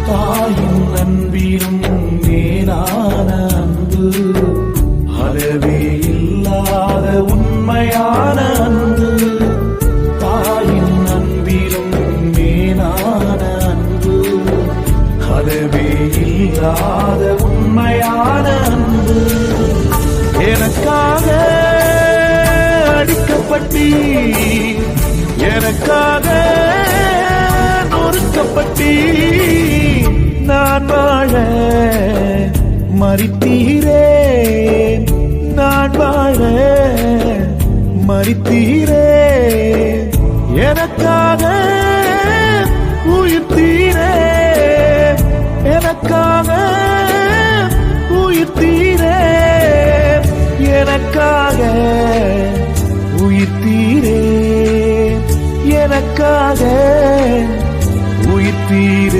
தாயின் அன்பிலும் மேலான அன்பு, அளவே இல்லாத உண்மையான அன்பு. தாயின் அன்பிலும் மேலான அன்பு, அளவே இல்லாத உண்மையான அன்பு. எனக்காக அடிக்கப்பட்டி, எனக்காக நொறுக்கப்பட்டி, நான் வாழ மரித்தீரே, நான் வாழ மரித்தீரே. எனக்காக உயிர்த்தீரே, எனக்காக உயிர்த்தீரே, எனக்காக உயிர்த்தீரே, எனக்காக உயிர்த்தீரே.